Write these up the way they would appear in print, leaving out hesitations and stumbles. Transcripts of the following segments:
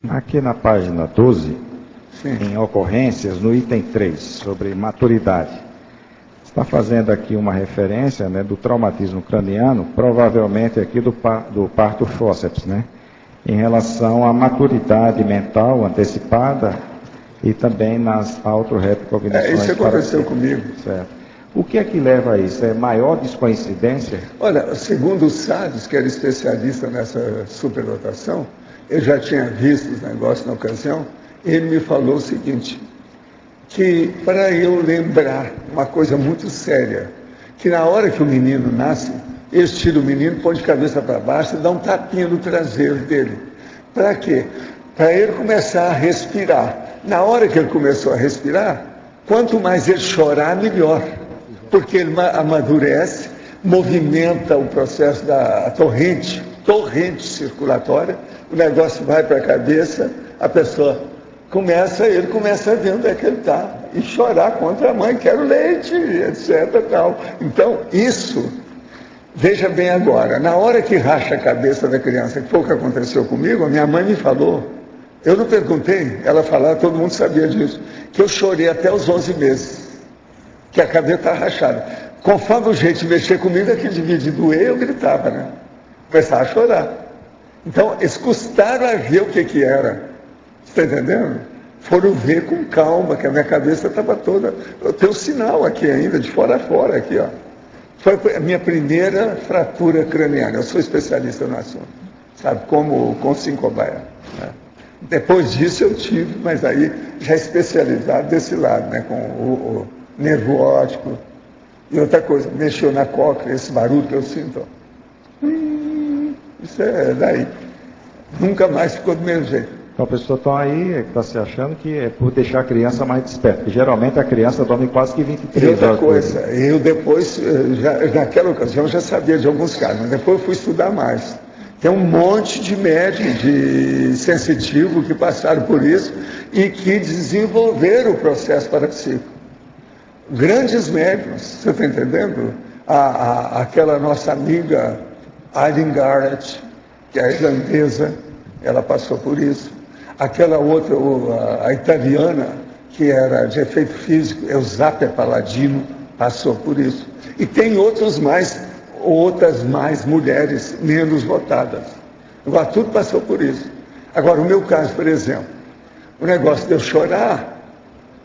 Aqui na página 12, Sim. em ocorrências, no item 3, sobre maturidade, está fazendo aqui uma referência, né, do traumatismo craniano, provavelmente aqui do parto fórceps, né, em relação à maturidade mental antecipada e também nas autorrecognições. Isso aconteceu comigo. Certo. O que é que leva a isso? É maior descoincidência? Olha, segundo o Salles, que era especialista nessa superdotação, eu já tinha visto os negócios na ocasião, ele me falou o seguinte, que para eu lembrar uma coisa muito séria, que na hora que o menino nasce, eles tiram o menino, põe de cabeça para baixo e dá um tapinha no traseiro dele. Para quê? Para ele começar a respirar. Na hora que ele começou a respirar, quanto mais ele chorar, melhor. Porque ele amadurece, movimenta o processo da torrente circulatória, o negócio vai para a cabeça, a pessoa ele começa a ver onde é que ele está, e chorar contra a mãe, quero leite, etc. Tal. Então, isso, veja bem agora, na hora que racha a cabeça da criança, que foi o que aconteceu comigo, a minha mãe me falou, eu não perguntei, ela falava, todo mundo sabia disso, que eu chorei até os 11 meses, que a cabeça está rachada. Conforme o jeito de mexer comigo, aquele de doer, eu gritava, né? Começava a chorar. Então, eles custaram a ver o que era. Você está entendendo? Foram ver com calma, que a minha cabeça estava toda... Eu tenho um sinal aqui ainda, de fora a fora, aqui, ó. Foi a minha primeira fratura craniana. Eu sou especialista no assunto, sabe? Como com sincobaia, né? Depois disso eu tive, mas aí já especializado desse lado, né? Com o nervo óptico. E outra coisa, mexeu na cóclea, esse barulho que eu sinto, ó. Isso é daí. Nunca mais ficou do mesmo jeito. Então a pessoa está aí, está se achando que é por deixar a criança mais desperta, porque geralmente a criança dorme quase que 23 horas. E outra coisa, eu depois, naquela ocasião, já sabia de alguns casos, mas depois fui estudar mais. Tem um monte de médicos, de sensitivo que passaram por isso e que desenvolveram o processo parapsíquico. Grandes médicos, você está entendendo? Aquela nossa amiga Aileen Garrett, que é irlandesa, ela passou por isso. Aquela outra, a italiana, que era de efeito físico, Eusapia Palladino, passou por isso. E tem outras mais mulheres menos votadas. Agora, tudo passou por isso. Agora, o meu caso, por exemplo, o negócio de eu chorar,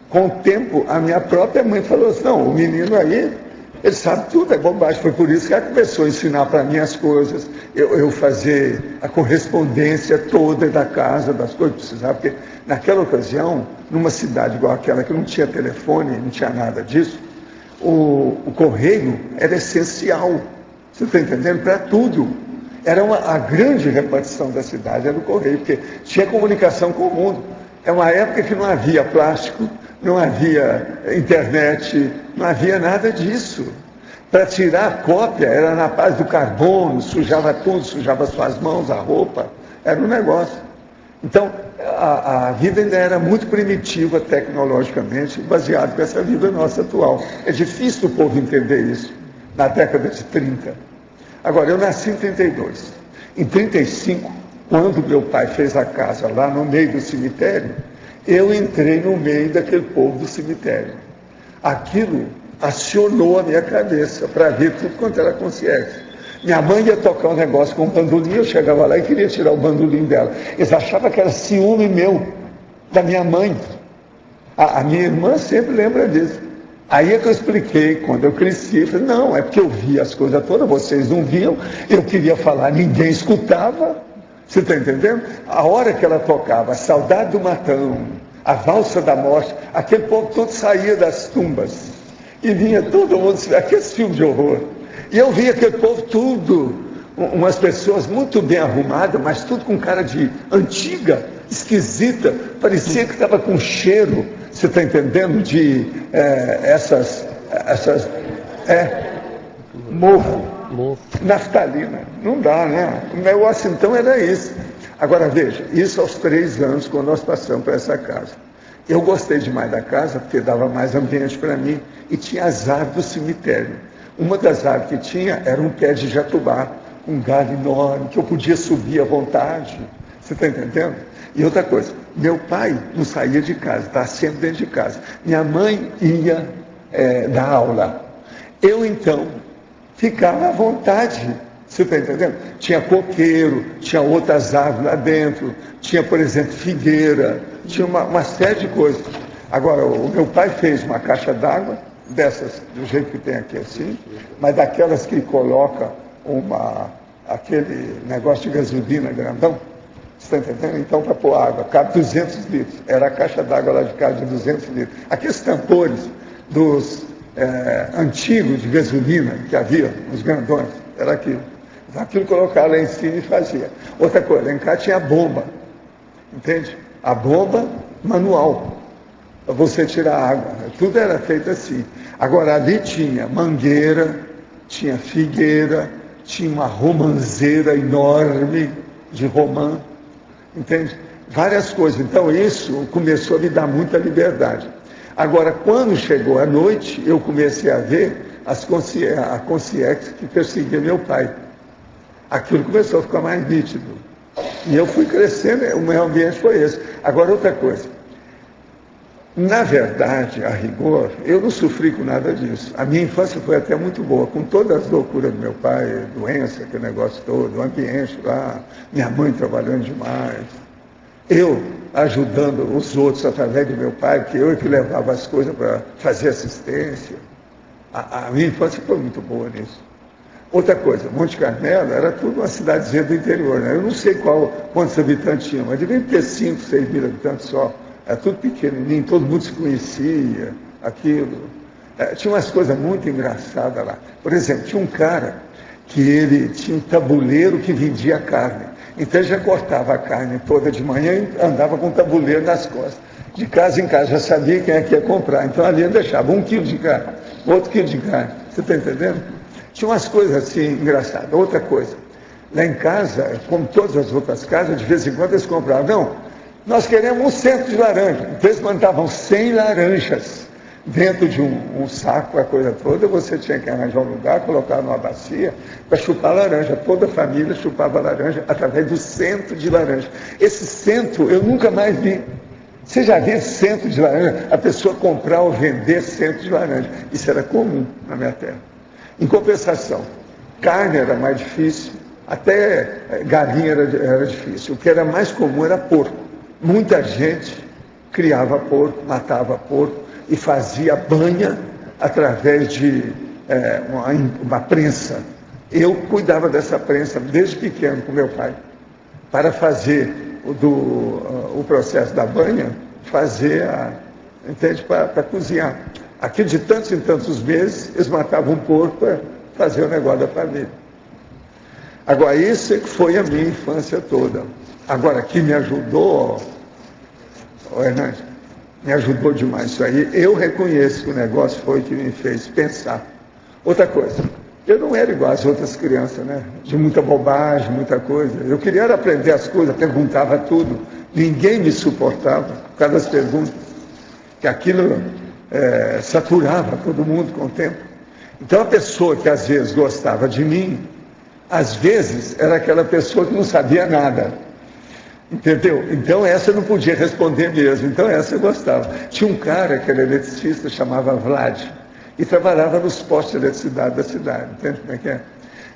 com o tempo, a minha própria mãe falou assim, não, o menino aí, ele sabe tudo, é bobagem. Foi por isso que ela começou a ensinar para mim as coisas, eu fazer a correspondência toda da casa, das coisas que precisava, porque naquela ocasião, numa cidade igual aquela, que não tinha telefone, não tinha nada disso, o correio era essencial, você está entendendo? Para tudo. Era a grande repartição da cidade, era o correio, porque tinha comunicação com o mundo. É uma época que não havia plástico, não havia internet, não havia nada disso. Para tirar a cópia, era na base do carbono, sujava tudo, sujava suas mãos, a roupa, era um negócio. Então, a vida ainda era muito primitiva tecnologicamente, baseada nessa vida nossa atual. É difícil o povo entender isso, na década de 30. Agora, eu nasci em 32. Em 35, quando meu pai fez a casa lá no meio do cemitério, eu entrei no meio daquele povo do cemitério. Aquilo acionou a minha cabeça para ver tudo quanto era consciência. Minha mãe ia tocar um negócio com um bandolim, eu chegava lá e queria tirar o bandolim dela. Eles achavam que era ciúme meu, da minha mãe. A minha irmã sempre lembra disso. Aí é que eu expliquei, quando eu cresci, falei, não, é porque eu via as coisas todas, vocês não viam, eu queria falar, ninguém escutava. Você está entendendo? A hora que ela tocava, a Saudade do Matão, a Valsa da Morte, aquele povo todo saía das tumbas. E vinha todo mundo, aqueles filmes de horror. E eu via aquele povo tudo, umas pessoas muito bem arrumadas, mas tudo com cara de antiga, esquisita, parecia que estava com cheiro, você está entendendo, de mofo, naftalina. Não dá, né? O negócio então era isso. Agora veja, isso aos 3 anos, quando nós passamos por essa casa. Eu gostei demais da casa, porque dava mais ambiente para mim, e tinha as árvores do cemitério. Uma das árvores que tinha era um pé de jatubá, um galho enorme, que eu podia subir à vontade. Você está entendendo? E outra coisa, meu pai não saía de casa, estava sempre dentro de casa. Minha mãe ia dar aula. Eu, então, ficava à vontade. Você está entendendo? Tinha coqueiro, tinha outras árvores lá dentro, tinha, por exemplo, figueira, tinha uma série de coisas. Agora, o meu pai fez uma caixa d'água, dessas, do jeito que tem aqui assim, mas daquelas que coloca aquele negócio de gasolina grandão. Você está entendendo? Então, para pôr água, cabe 200 litros. Era a caixa d'água lá de casa de 200 litros. Aqueles tampores dos antigos de gasolina que havia, os grandões, era aquilo. Então, aquilo colocava lá em cima e fazia. Outra coisa, lá em casa tinha a bomba, entende? A bomba manual, para você tirar água. Tudo era feito assim. Agora, ali tinha mangueira, tinha figueira, tinha uma romanceira enorme de romã, entende? Várias coisas. Então, isso começou a me dar muita liberdade. Agora, quando chegou a noite, eu comecei a ver a concierge que perseguia meu pai. Aquilo começou a ficar mais nítido. E eu fui crescendo, o meu ambiente foi esse. Agora, outra coisa. Na verdade, a rigor, eu não sofri com nada disso. A minha infância foi até muito boa, com todas as loucuras do meu pai, doença, aquele negócio todo, o ambiente lá, minha mãe trabalhando demais. Eu ajudando os outros através do meu pai, porque eu é que levava as coisas para fazer assistência. A minha infância foi muito boa nisso. Outra coisa, Monte Carmelo era tudo uma cidadezinha do interior, né? Eu não sei quantos habitantes tinham, mas devia ter 5, 6 mil habitantes só. Era tudo pequenininho, todo mundo se conhecia, aquilo. Tinha umas coisas muito engraçadas lá. Por exemplo, tinha um cara que ele tinha um tabuleiro que vendia carne. Então ele já cortava a carne toda de manhã e andava com o tabuleiro nas costas. De casa em casa já sabia quem é que ia comprar. Então ali ele deixava 1 quilo de carne, outro quilo de carne. Você está entendendo? Tinha umas coisas assim engraçadas. Outra coisa, lá em casa, como todas as outras casas, de vez em quando eles compravam. Não, nós queremos um centro de laranja. Então eles mandavam 100 laranjas dentro de um saco, a coisa toda. Você tinha que arranjar um lugar, colocar numa bacia para chupar laranja. Toda a família chupava laranja através do centro de laranja. Esse centro eu nunca mais vi. Você já viu centro de laranja? A pessoa comprar ou vender centro de laranja. Isso era comum na minha terra. Em compensação, carne era mais difícil, até galinha era difícil. O que era mais comum era porco. Muita gente criava porco, matava porco e fazia banha através de uma prensa. Eu cuidava dessa prensa desde pequeno com meu pai, para fazer o processo da banha, entende, para cozinhar. Aqui de tantos em tantos meses, eles matavam um porco para fazer o negócio da família. Agora, isso é que foi a minha infância toda. Agora, que me ajudou, Hernandes, me ajudou demais isso aí. Eu reconheço que o negócio foi que me fez pensar. Outra coisa, eu não era igual às outras crianças, né? De muita bobagem, muita coisa. Eu queria era aprender as coisas, perguntava tudo. Ninguém me suportava por causa das perguntas. Que aquilo saturava todo mundo com o tempo. Então a pessoa que às vezes gostava de mim, às vezes era aquela pessoa que não sabia nada. Entendeu? Então essa eu não podia responder mesmo. Então essa eu gostava. Tinha um cara que era eletricista, chamava Vlad, e trabalhava nos postos de eletricidade da cidade. Entende como é que é?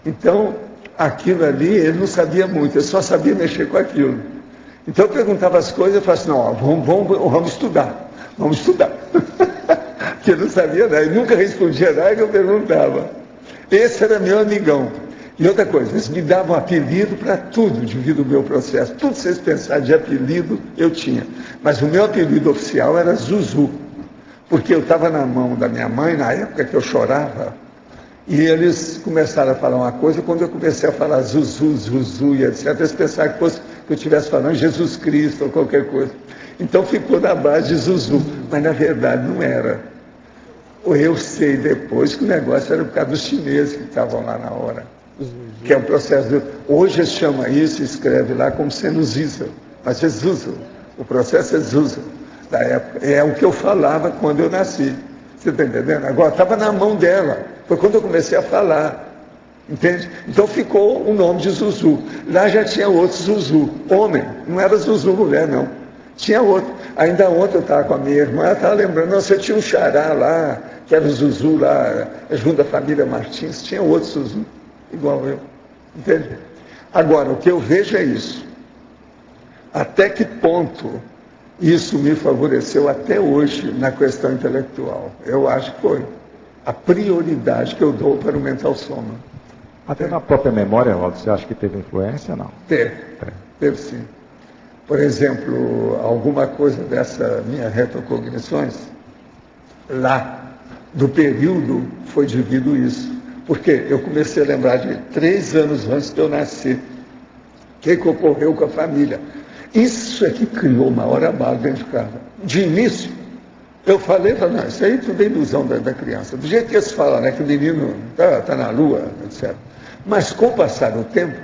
Então, aquilo ali, ele não sabia muito, ele só sabia mexer com aquilo. Então eu perguntava as coisas, eu falava assim, não, vamos estudar. Vamos estudar. Porque eu não sabia nada, eu nunca respondia nada que eu perguntava. Esse era meu amigão. E outra coisa, eles me davam apelido para tudo devido ao meu processo. Tudo que vocês pensarem de apelido, eu tinha. Mas o meu apelido oficial era Zuzu. Porque eu estava na mão da minha mãe, na época que eu chorava, e eles começaram a falar uma coisa, quando eu comecei a falar Zuzu, Zuzu e etc., eles pensaram que eu estivesse falando Jesus Cristo ou qualquer coisa. Então ficou na base de Zuzu, mas na verdade não era. Eu sei depois que o negócio era por causa dos chineses que estavam lá na hora. Que é um processo hoje eles chamam isso, escreve lá como sendo Ziza, mas é Zuzu. O processo é Zuzu da época. É o que eu falava quando eu nasci. Você está entendendo? Agora estava na mão dela. Foi quando eu comecei a falar. Entende? Então ficou o nome de Zuzu. Lá já tinha outro Zuzu, homem, não era Zuzu mulher, não. Tinha outro. Ainda ontem eu estava com a minha irmã, ela estava lembrando, não, você tinha um xará lá, que era o Zuzu lá, junto à família Martins, tinha outro Zuzu, igual eu. Entende? Agora, o que eu vejo é isso. Até que ponto isso me favoreceu até hoje na questão intelectual? Eu acho que foi a prioridade que eu dou para o mental soma. Até na própria memória, Waldo, você acha que teve influência ou não? Teve sim. Por exemplo, alguma coisa dessa minha retrocognições, lá do período foi devido isso. Porque eu comecei a lembrar de 3 anos antes de eu nascer. O que ocorreu com a família? Isso é que criou uma hora bala dentro de casa. De início, eu falei, não, isso aí tudo é ilusão da criança. Do jeito que eles falam, né, que o menino está na lua, etc. Mas com o passar do tempo,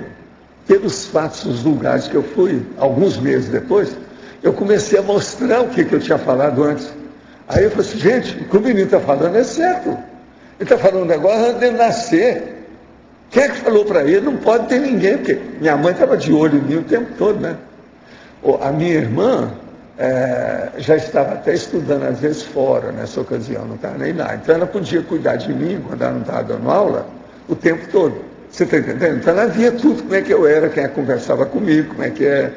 pelos fatos, os lugares que eu fui, alguns meses depois, eu comecei a mostrar o que eu tinha falado antes. Aí eu falei assim, gente, o que o menino está falando é certo. Ele está falando um negócio antes dele nascer. Quem é que falou para ele? Não pode ter ninguém, porque minha mãe estava de olho em mim o tempo todo, né? A minha irmã já estava até estudando, às vezes, fora, nessa ocasião, não estava nem lá. Então ela podia cuidar de mim, quando ela não estava dando aula, o tempo todo. Você está entendendo? Então ela via tudo, como é que eu era, quem é que conversava comigo, como é que é a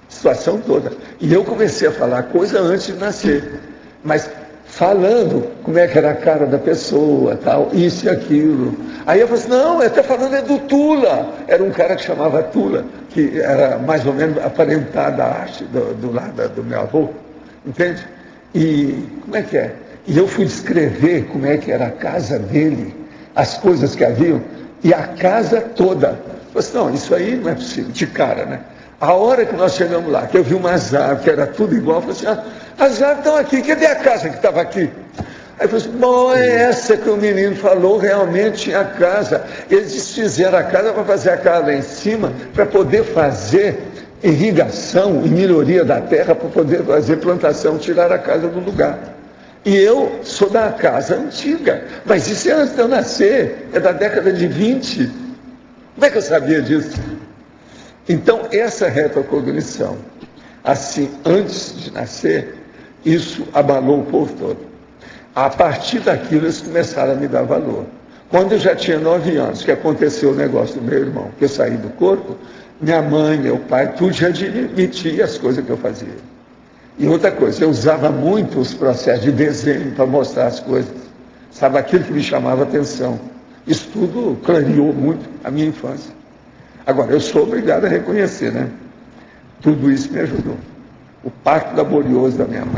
situação toda. E eu comecei a falar coisa antes de nascer, mas falando como é que era a cara da pessoa, tal, isso e aquilo. Aí eu falei assim, não, ele está falando do Tula. Era um cara que chamava Tula, que era mais ou menos aparentada a arte do lado do meu avô, entende? E como é que é? E eu fui descrever como é que era a casa dele, as coisas que haviam, e a casa toda. Eu falei assim, não, isso aí não é possível, de cara, né? A hora que nós chegamos lá, que eu vi umas árvores, que era tudo igual, eu falei assim, as árvores estão aqui, cadê a casa que estava aqui? Aí eu falei assim, bom, é essa que o menino falou, realmente tinha a casa. Eles desfizeram a casa para fazer a casa lá em cima, para poder fazer irrigação e melhoria da terra, para poder fazer plantação, tirar a casa do lugar. E eu sou da casa antiga, mas isso é antes de eu nascer, é da década de 20. Como é que eu sabia disso? Então, essa retrocognição, assim, antes de nascer, isso abalou o povo todo. A partir daquilo, eles começaram a me dar valor. Quando eu já tinha 9 anos, que aconteceu o negócio do meu irmão, que eu saí do corpo, minha mãe, meu pai, tudo já admitia as coisas que eu fazia. E outra coisa, eu usava muito os processos de desenho para mostrar as coisas. Sabe, aquilo que me chamava a atenção. Isso tudo clareou muito a minha infância. Agora, eu sou obrigado a reconhecer, né? Tudo isso me ajudou. O parto laborioso da minha mãe.